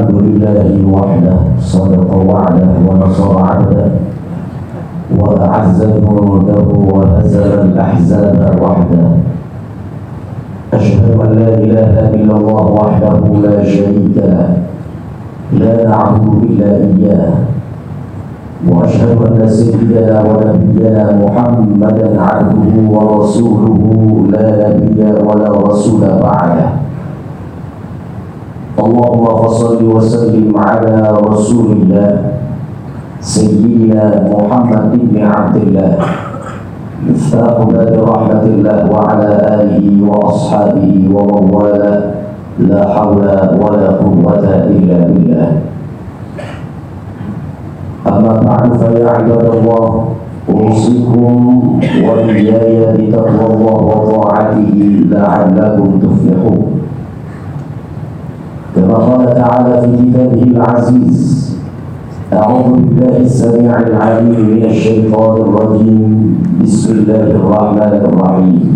الحمد لله وحده صدق وعده ونصر عبده وأعز جنوده وهزم الأحزاب وحده. أشهد أن لا إله إلا الله وحده لا شريك له لا نعبد إلا إياه، وأشهد أن سيدنا ونبينا محمدا عبده ورسوله لا نبي ولا رسول بعده. اللهم فصل وسلم على رسول الله سيدنا محمد بن عبد الله مفتاح باب رحمة الله وعلى آله وأصحابه ومن والاه لا حول ولا قوة إلا بالله. أما بعد فيا عباد الله، أوصيكم وإياي بتقوى الله وطاعته لعلكم تفلحون. كما قال تعالى في كتابه العزيز: أعوذ بالله السميع العليم من الشيطان الرجيم، بسم الله الرحمن الرحيم.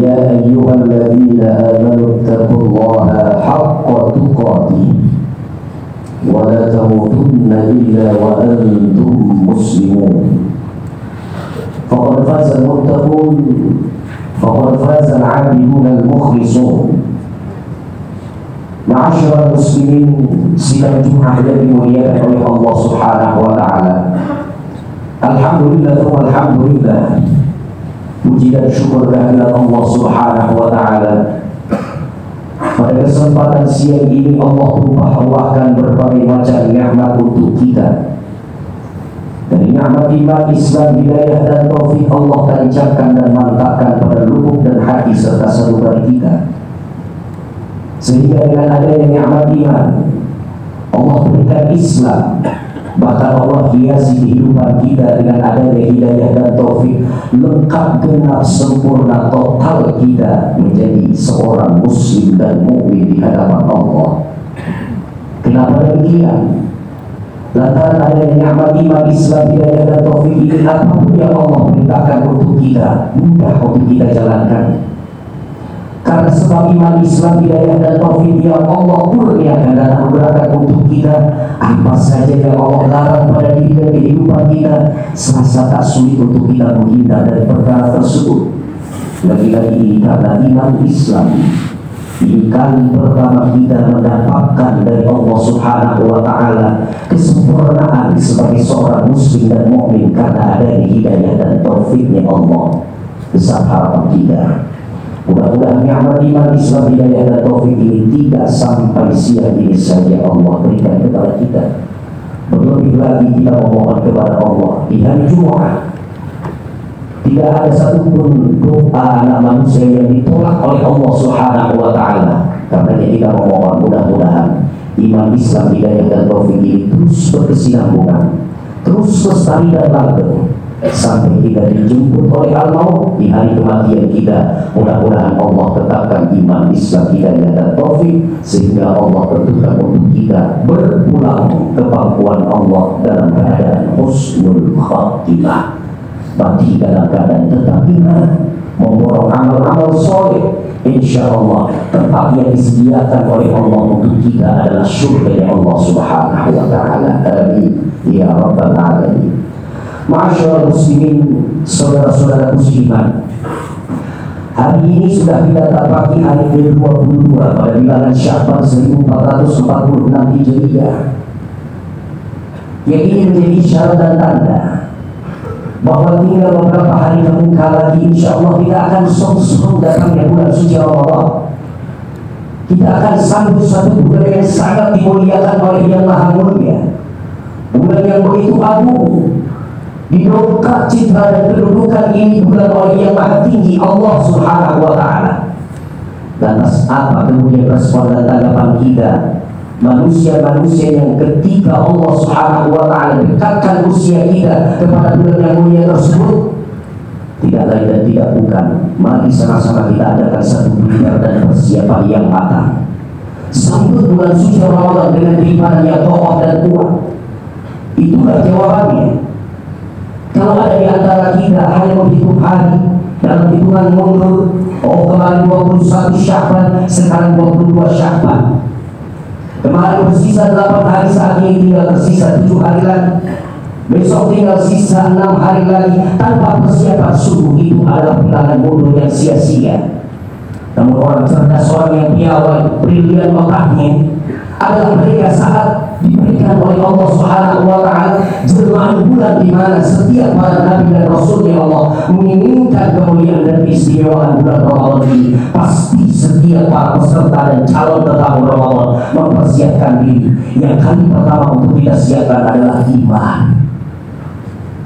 يا أيها الذين آمنوا اتقوا الله حق تقاته ولا تموتن إلا وأنتم مسلمون. فقد فاز المتقون، فقد فاز العابدون المخلصون. Ma'asyiral muslimin, sidang Jumat yang dimuliakan oleh Allah Subhanahu wa taala. Alhamdulillah, alhamdulillah. Puji dan syukur kehadirat Allah Subhanahu wa taala. Pada kesempatan siang ini Allah limpahkan berbagai macam nikmat untuk kita. Dari nikmat iman, Islam, hidayah dan taufik Allah tancapkan dan mantapkan pada lubuk dan hati serta sanubari kita. Sehingga dengan adanya nikmat iman, Allah berikan Islam, bahkan Allah hiasi kehidupan kita dengan adanya hidayah dan taufik, lengkap, genap, sempurna, total kita menjadi seorang muslim dan mukmin di hadapan Allah. Kenapa demikian? Lantaran adanya nikmat iman, Islam, hidayah dan taufik ini, apapun yang Allah perintahkan untuk kita mudah untuk kita jalankan. Karena sebab iman, Islam, hidayah dan taufik yang Allah kurniakan dan anugerahkan untuk kita, apa saja yang Allah larang pada diri dan kehidupan kita, serasa tak sulit untuk kita menghindar dari perkara tersebut. Lagi-lagi ini karena iman Islam ini kali pertama kita mendapatkan dari Allah Subhanahu wa taala kesempurnaan sebagai seorang muslim dan mukmin karena adanya hidayah dan taufiknya Allah. Besar harapan kita. Mudah-mudahan nikmat iman, Islam, hidayah dan taufik ini tidak sampai siang ini saja Allah berikan kepada kita. Berlebih lagi kita memohon kepada Allah di hari Jumat. Tidak ada satupun doa anak manusia yang ditolak oleh Allah Subhanahu wa taala. Karena kita memohon mudah-mudahan iman, Islam, hidayah dan taufik ini terus berkesinambungan, terus lestari dan langgeng sampai kita dijemput oleh Allah di hari kematian kita. Mudah-mudahan Allah tetapkan iman, Islam, hidayah dan taufik sehingga Allah tentukan untuk kita berpulang ke pangkuan Allah dalam keadaan husnul khatimah, mati dalam keadaan tetap iman, memborong amal-amal soleh. Insya Allah tempat yang disediakan oleh Allah untuk kita adalah surga Allah Subhanahu wa taala. Amin ya rabbal alamin. Ma'asyiral muslimin, saudara-saudara muslimat, hari ini sudah kita dapati hari ke-22 pada bilangan Sya'ban 1446 Hijriah. Yang ini menjadi syarat dan tanda bahwa tinggal beberapa hari kemungkinan lagi insya Allah kita akan song-song datangnya bulan suci Ramadan. Kita akan sambut suatu bulan yang sangat dimuliakan oleh Yang Maha Mulia, bulan yang begitu agung. Didongkrak citra dan kedudukan ini bulan oleh Yang Maha Tinggi Allah Subhanahu wa taala. Lantas apa kemudian respon dan tanggapan kita, manusia-manusia yang ketika Allah Subhanahu wa taala dekatkan usia kita kepada bulan yang mulia tersebut? Tidak lain dan tidak bukan, mari sama-sama kita adakan satu ikhtiar dan persiapan yang matang. Sambut bulan suci Ramadan dengan ibadah yang kokoh dan kuat. Itulah jawabannya. Kalau ada di antara kita hanya menghitung hari dalam hitungan mundur, oh kemarin 21 Sya'ban, sekarang 22 Sya'ban, Kemarin bersisa 8 hari, saat ini tinggal tersisa 7 hari lagi. Besok tinggal sisa 6 hari lagi. Tanpa persiapan sungguh itu adalah bilangan bodoh yang sia-sia. Namun orang cerdas, orang yang piawai, brilian otaknya adalah mereka saat diberikan oleh Allah Subhanahu wa Ta'ala jelmaan bulan di mana setiap para nabi dan rasulnya Allah menginginkan kemuliaan dan istimewaan bulan Ramadan ini, pasti setiap para peserta dan calon tetamu Ramadan mempersiapkan diri. Yang kali pertama untuk kita siapkan adalah iman.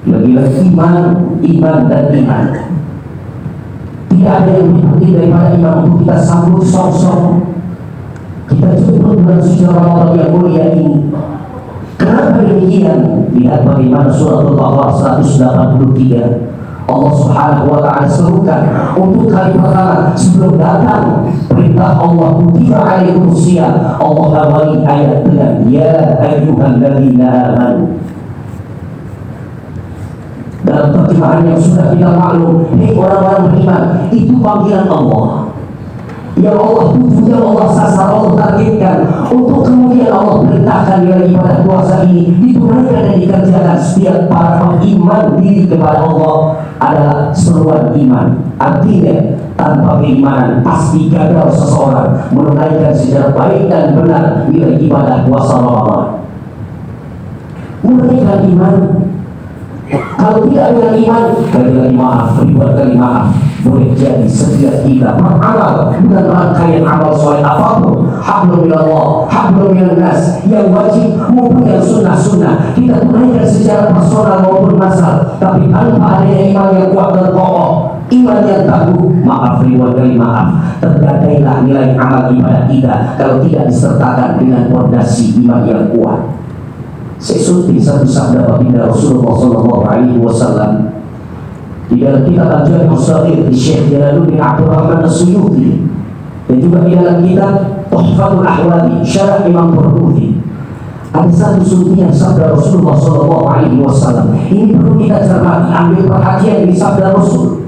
Lagi-lagi iman dan iman. Tidak ada yang lebih penting daripada iman untuk kita sambut sok-sok kita jemput bulan suci Ramadan yang mulia ini. Kenapa demikian? Lihat bagaimana surah Al-Baqarah 183 Allah Subhanahu wa Ta'ala serukan untuk kali pertama sebelum datang perintah Allah kutiba alaikumus shiyam. Allah awali ayat dengan ya ayyuhalladzina amanu. Dalam terjemahan yang sudah kita maklum, hei orang-orang beriman, itu panggilan Allah yang Allah tuju, yang Allah sasar, Allah targetkan untuk kemudian Allah perintahkan nilai ibadah puasa ini ditunaikan dan dikerjakan. Setiap para beriman diri kepada Allah adalah seruan iman. Artinya tanpa keimanan pasti gagal seseorang menunaikan secara baik dan benar nilai ibadah puasa Ramadan. Menunaikan iman, kalau tidak ada iman, kali maaf, ribuan kali maaf, boleh jadi setiap kita beramal dengan rangkaian amal soleh apapun, hablum minallah, hablum minannas, yang wajib maupun yang sunnah-sunnah, kita tunaikan secara personal maupun massal, tapi tanpa adanya iman yang kuat dan kokoh, iman yang tangguh, maaf, ribuan kali maaf, tergadailah nilai amal ibadah kita kalau tidak disertakan dengan fondasi iman yang kuat. Saya sunting satu sabda baginda Rasulullah SAW di dalam kitab Al-Jami' As-Saghir di Syekh Jalaluddin Abdul Rahman As-Suyuti, dan juga di dalam kitab Tuhfatul Ahwadi Syarah Imam Qurtubi. Ada satu suntian sabda Rasulullah SAW. Ini perlu kita cermati, ambil perhatian di sabda Rasul.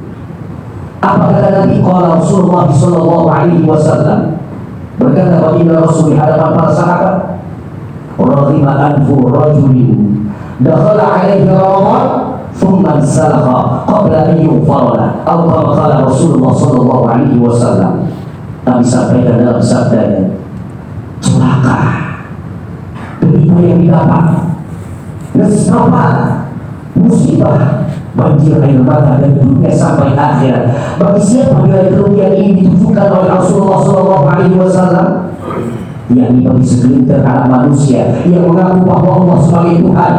Apa kata Nabi? Qala Rasulullah SAW, berkata baginda Rasul di hadapan para sahabat, Raghima anfu rajulin dakhala alaihi Ramadan thumma salakha qabla an yughfara atau qala Rasulullah sallallahu alaihi wasallam. Nabi sampaikan dalam sabdanya, celaka berita yang didapat, nescaya musibah, banjir air mata dari dunia sampai akhirat bagi siapa nilai kerugian ini ditujukan oleh Rasulullah sallallahu alaihi wasallam, yakni bagi segelintir anak manusia yang mengaku bahwa Allah sebagai Tuhan,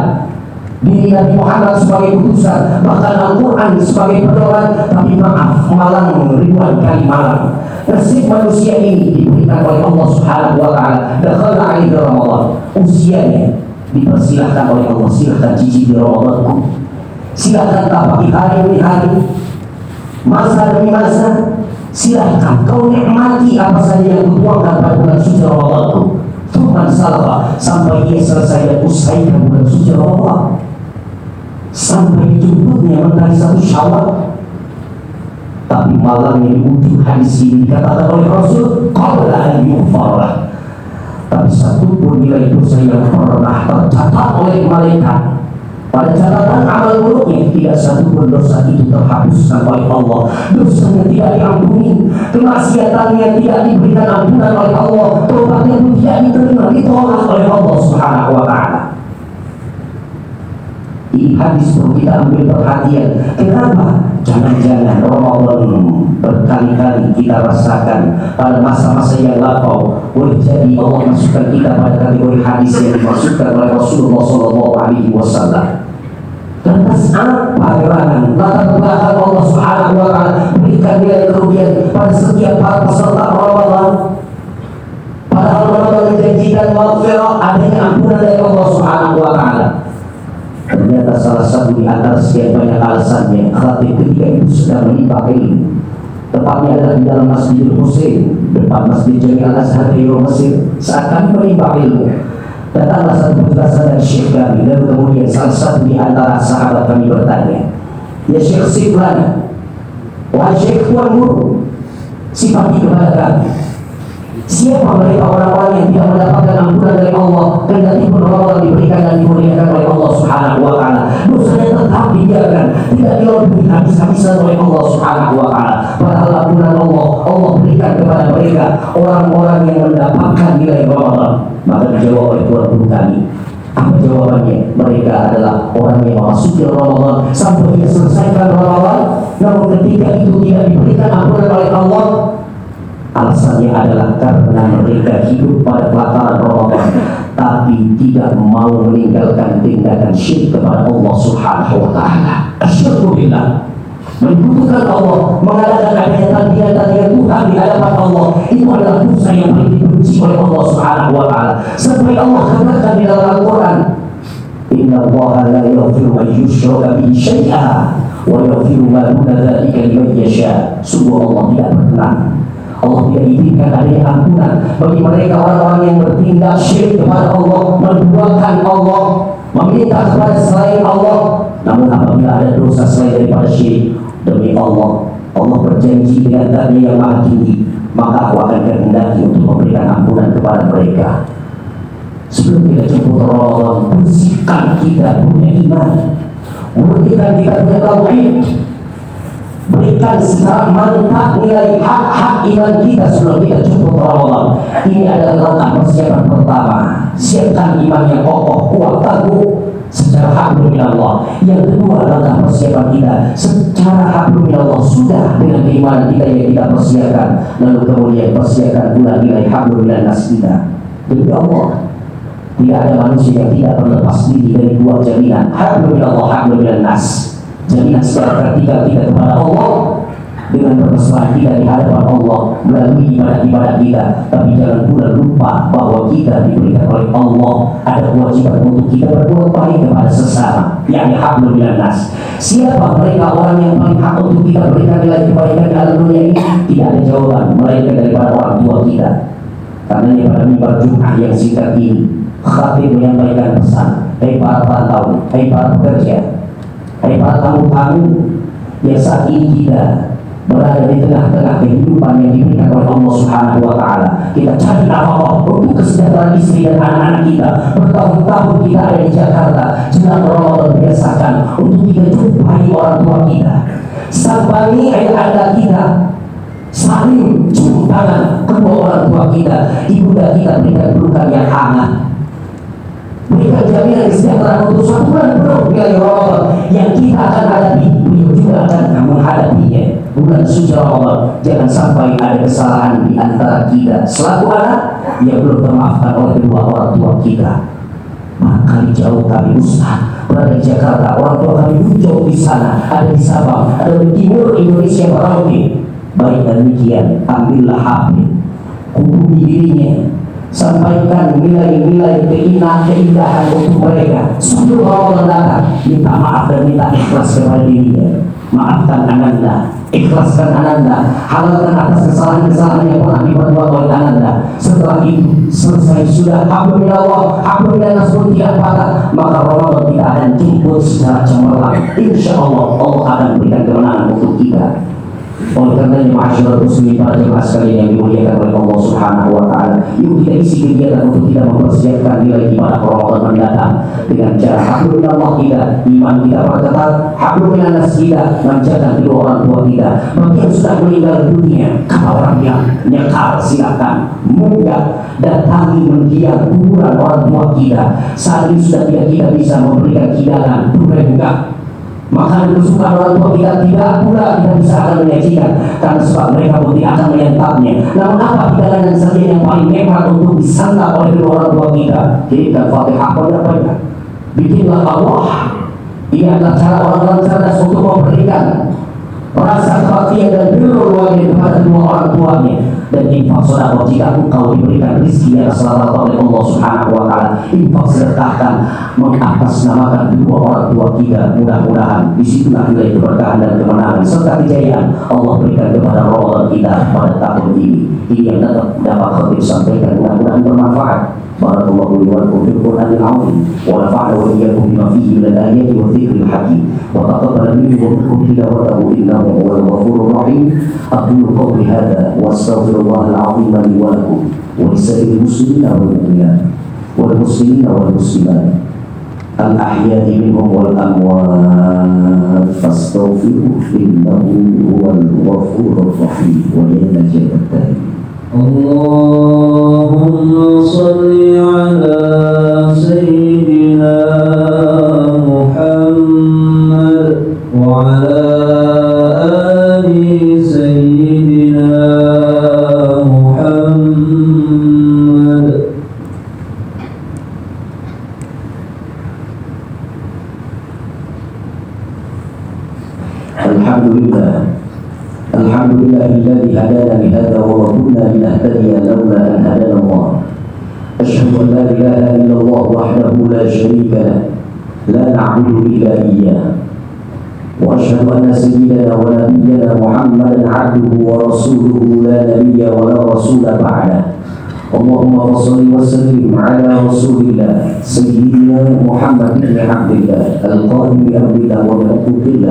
diri Nabi Muhammad sebagai utusan, bahkan Al-Quran sebagai pedoman, tapi maaf, malang ribuan kali malang. Nasib manusia ini diberikan oleh Allah Subhanahu wa Ta'ala. Dakhala alaihi Ramadan, usianya dipersilahkan oleh Allah, silahkan cicipi Ramadanku, silahkan tapaki hari demi hari, masa demi masa. Silahkan kau nikmati apa saja yang kutuangkan pada bulan suci Ramadan. Tuhan salah sampai ia selesai dan usaikan bulan suci Ramadan, sampai dijemputnya mentari 1 Syawal. Tapi malamnya di ujung hadis ini dikatakan oleh Rasul, qabla an yughfara, tapi satu pun nilai dosa yang pernah tercatat oleh malaikat pada catatan amal buruknya, tidak satu pun dosa itu terhapuskan oleh Allah. Dosanya tidak diampuni, kemaksiatannya tidak diberikan ampunan oleh Allah, tobatnya pun tidak diterima, ditolak oleh Allah Subhanahu wa Ta'ala. Ini hadis perlu kita ambil perhatian. Kenapa? Jangan-jangan Ramadan berkali-kali kita rasakan pada masa-masa yang lampau, boleh jadi Allah masukkan kita pada kategori hadis yang dimaksudkan oleh Rasulullah SAW. Lantas apa gerangan latar belakang Allah Subhanahu wa Ta'ala berikan nilai kerugian pada setiap para peserta Ramadan? Padahal Ramadan menjanjikan maghfirah, adanya ampunan dari Allah Subhanahu wa Ta'ala. Ternyata salah satu di antara sekian banyak alasannya, khatib ketika itu sedang menimba ilmu, tepatnya adalah di dalam Masjidil Husain, depan Masjid Jami' Al-Azhar di Mesir. Saat kami menimba ilmu, datanglah satu penjelasan dari Syekh kami, dan kemudian salah satu di antara sahabat kami bertanya, ya Syekh Siflan, wahai Syekh Tuan Guru, sifati kepada kami, Siapa mereka orang-orang yang tidak mendapatkan ampunan dari Allah kendati pun Ramadan diberikan dan dimuliakan oleh Allah Subhanahu wa taala, dosanya tetap dibiarkan, tidak dilebih habis-habisan oleh Allah Subhanahu wa taala. Padahal ampunan Allah berikan kepada mereka orang-orang yang mendapatkan nilai Ramadan. Maka dijawab oleh Tuhan Guru kami, apa jawabannya? Mereka adalah orang yang memasuki Ramadan sampai dia selesaikan Ramadan, namun ketika itu tidak diberikan ampunan oleh Allah, alasannya adalah karena mereka hidup pada pelataran Ramadan tapi tidak mau meninggalkan tindakan syirik kepada Allah Subhanahu wa taala. Asyirku billah, membutuhkan Allah, mengadakan tandingan-tandingan Tuhan di hadapan Allah, itu adalah dosa yang paling dibenci oleh Allah Subhanahu wa taala. Sampai Allah katakan di dalam Al-Qur'an, Inna Allah la yaghfiru an yushraka bihi syai'an wa yaghfiru ma duna dzalika liman yasha. Sungguh Allah tidak berkenan, Allah tidak izinkan adanya ampunan bagi mereka orang-orang yang bertindak syirik kepada Allah, menduakan Allah, meminta kepada selain Allah. Namun apabila ada dosa selain daripada syirik, demi Allah, Allah berjanji dengan Zat-Nya yang maha tinggi, maka aku akan kehendaki untuk memberikan ampunan kepada mereka. Sebelum kita jemput Ramadan, bersihkan kita punya iman, bersihkan kita punya tauhid, berikan secara mantap nilai hak-hak iman kita sebelum kita jemput Ramadan. Ini adalah langkah persiapan pertama. Siapkan iman yang kokoh, kuat, teguh secara hablum minallah. Yang kedua, langkah persiapan kita secara hablum minallah sudah dengan keimanan kita yang kita persiapkan. Lalu kemudian persiapkan pula nilai hablum minannas kita. Demi Allah, tidak ada manusia yang tidak terlepas diri dari dua jaminan, hablum minallah, hablum minannas. Jaminan secara vertikal kita kepada Allah dengan bermesrah kita di hadapan Allah melalui ibadah-ibadah kita, tapi jangan pula lupa bahwa kita diberikan oleh Allah ada kewajiban untuk kita berbuat baik kepada sesama, yakni hablum minannas. Siapa mereka orang yang paling hak untuk kita berikan nilai kebaikan di alam dunia ini? Tidak ada jawaban melainkan daripada orang tua kita. Karena pada mimbar Jumat yang singkat ini, khatib menyampaikan pesan, hai para perantau, hai para pekerja, hai para tamu-tamu yang saat ini kita berada di tengah-tengah kehidupan yang diberikan oleh Allah Subhanahu wa taala. Kita cari nafkah untuk kesejahteraan istri dan anak-anak kita. Bertahun-tahun kita ada di Jakarta, jelang Ramadan biasakan untuk kita jumpai orang tua kita, sampai ayah-ayah kita, saling cium tangan kedua orang tua kita, ibunda kita berikan pelukan yang hangat, berikan jaminan kesejahteraan untuk suatu bulan penuh nilai Ramadan yang kita akan hadapi. Beliau juga akan menghadapinya bulan suci Ramadan. Jangan sampai ada kesalahan di antara kita selaku anak yang belum termaafkan oleh kedua orang tua kita. Barangkali jauh kami Ustaz berada di Jakarta, orang tua kami jauh di sana, ada di Sabang, ada di timur Indonesia Merauke. Baik dan demikian, ambillah HP, hubungi dirinya, sampaikan nilai-nilai keindahan untuk mereka. Sebelum Ramadan datang, minta maaf dan minta ikhlas kepada dirinya. Maafkan Ananda, ikhlaskan Ananda, halalkan atas kesalahan-kesalahan yang pernah diperbuat oleh Ananda. Setelah itu selesai sudah, hablum minallah, hablum minannas pun tidak patah, maka Ramadan kita akan jemput secara cemerlang. Insya Allah Allah akan berikan kemenangan untuk kita. Oleh karenanya, ma'asyiral muslimin, para jemaah sekalian yang dimuliakan oleh Allah Subhanahu wa taala, yuk kita isi kegiatan untuk kita mempersiapkan nilai ibadah Ramadan mendatang dengan cara hablum minallah kita, iman kita perketat, hablum minannas kita, manjakan kedua orang tua kita. Bagi yang sudah meninggal dunia, kata orang yang nyekal, silakan munggah datangi mendiang kuburan orang tua kita. Saat ini sudah tidak kita bisa memberikan hidangan tunai enggak, makanan kesukaan orang tua kita tidak pula kita bisa akan menyajikan, karena sebab mereka pun tidak akan menyantapnya. Namun apa hidangan saja yang paling nikmat untuk disantap oleh kedua orang tua kita? Kirimkan Fatihah banyak-banyak, bikinlah Allah. Ini adalah cara orang-orang cerdas untuk memberikan rasa kebaktian dan birrul walidain kepada kedua orang tuanya. Dan infak sedekah jika engkau diberikan rezeki yang selamat oleh Allah Subhanahu wa taala, infak sedekahkan mengatasnamakan kedua orang tua kita. Mudah-mudahan disitulah nilai keberkahan dan kemenangan serta kejayaan Allah berikan kepada Ramadan kita pada tahun ini. Ini yang dapat khatib sampaikan, mudah-mudahan bermanfaat. Barakallahu li wa lakum fil Qur'anil 'azim wa nafa'ana wa iyyakum bima fihi min al-ayati wa dhikril hakim wa taqabbala minni wa minkum tilawatahu innahu huwal ghafurur rahim. Aqulu qawli hadha wa astaghfirullahal 'azim li wa lakum wa lisa'iril muslimina wal mu'minat wal muslimina wal muslimat al-ahya'i minhum wal amwat fastaghfiruhu innahu huwal ghafurur rahim wa ya najatan. Allahumma salli ala Sayyidina Muhammad wa ala ali Sayyidina Muhammad. Alhamdulillahilladzi hadana li hadza wa ma kunna linahtadiya laula an hadana Allah. Asyhadu an la ilaha illallah wahdahu la syarika lahu la na'budu illa iyyah. Wa asyhadu anna sayyidana wa nabiyyana Muhammadan 'abduhu wa rasuluhu la nabiyya wa la rasula ba'da. Allahumma shalli wa sallim ala rasulillah sayyidina Muhammad bin Abdillah al-qa'im bi amrillah wa bi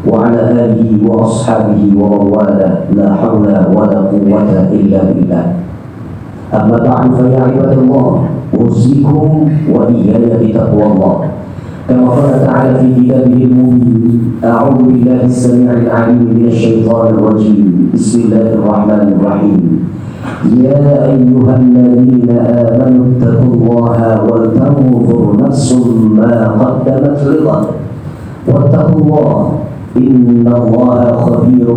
وعلى آله وأصحابه ومن والاه لا حول ولا قوة إلا بالله. أما بعد فيا عباد الله أوصيكم وإياي بتقوى الله كما قال تعالى في كتابه المبين. أعوذ بالله السميع العليم من الشيطان الرجيم. بسم الله الرحمن الرحيم. يا أيها الذين آمنوا اتقوا الله ولتنظر نفس ما قدمت لغد واتقوا الله إن الله خبير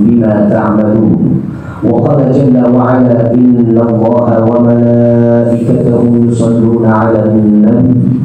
بما تعملون. وقال جل وعلا إن الله وملائكته يصلون على النبي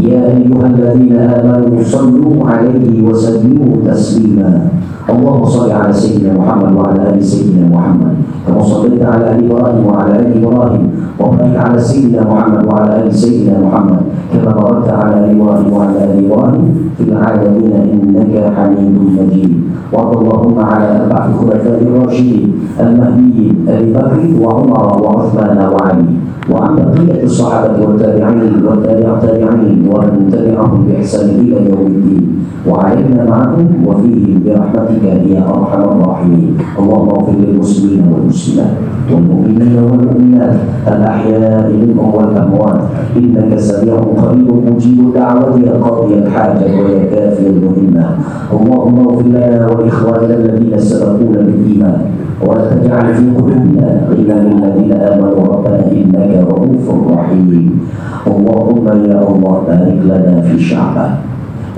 يا أيها الذين آمنوا صلوا عليه وسلموا تسليما. اللهم صل على سيدنا محمد وعلى آل سيدنا محمد كما صليت على آل إبراهيم وعلى آل إبراهيم وبارك على سيدنا محمد وعلى آل سيدنا محمد كما باركت على آل إبراهيم وعلى آل إبراهيم في العالمين إنك حميد مجيد. وارض اللهم على أربعة الخلفاء الراشدين المهديين أبي بكر وعمر وعثمان وعلي وعن بقية الصحابة والتابعين والتابعين ومن تبعهم بإحسان إلى يوم الدين وعلينا معهم وفيهم برحمتك يا أرحم الراحمين. اللهم اغفر للمسلمين والمسلمات والمؤمنين والمؤمنات الأحياء منهم والأموات إنك سميع قريب مجيب الدعوة يا قاضي الحاجة ويا كافي المهمة. اللهم اغفر لنا ولإخواننا الذين سبقونا بالإيمان ولا تجعل في قلوبنا غلا للذين آمنوا ربنا إنك رؤوف رحيم. اللهم يا الله بارك لنا في شعبان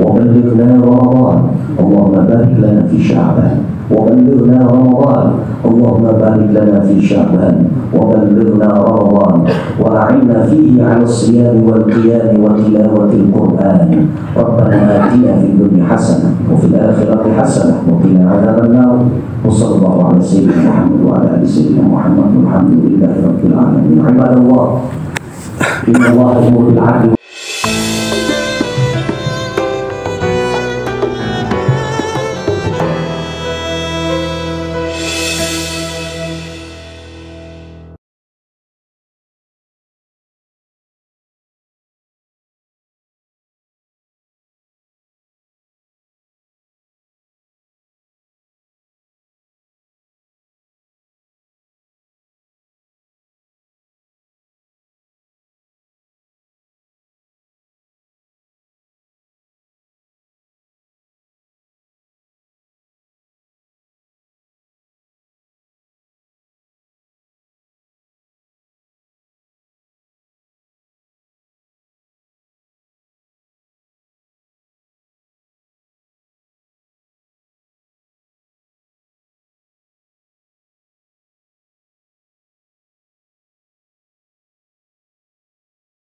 وبلغنا رمضان. اللهم بارك لنا في شعبان وبلغنا رمضان. اللهم بارك لنا في شعبان وبلغنا رمضان وأعنا فيه على الصيام والقيام وتلاوة القرآن. ربنا آتنا في الدنيا حسنة وفي الآخرة حسنة وقنا عذاب النار. وصلى الله على سيدنا محمد وعلى آل سيدنا محمد والحمد لله رب العالمين. عباد الله إن الله يأمر بالعدل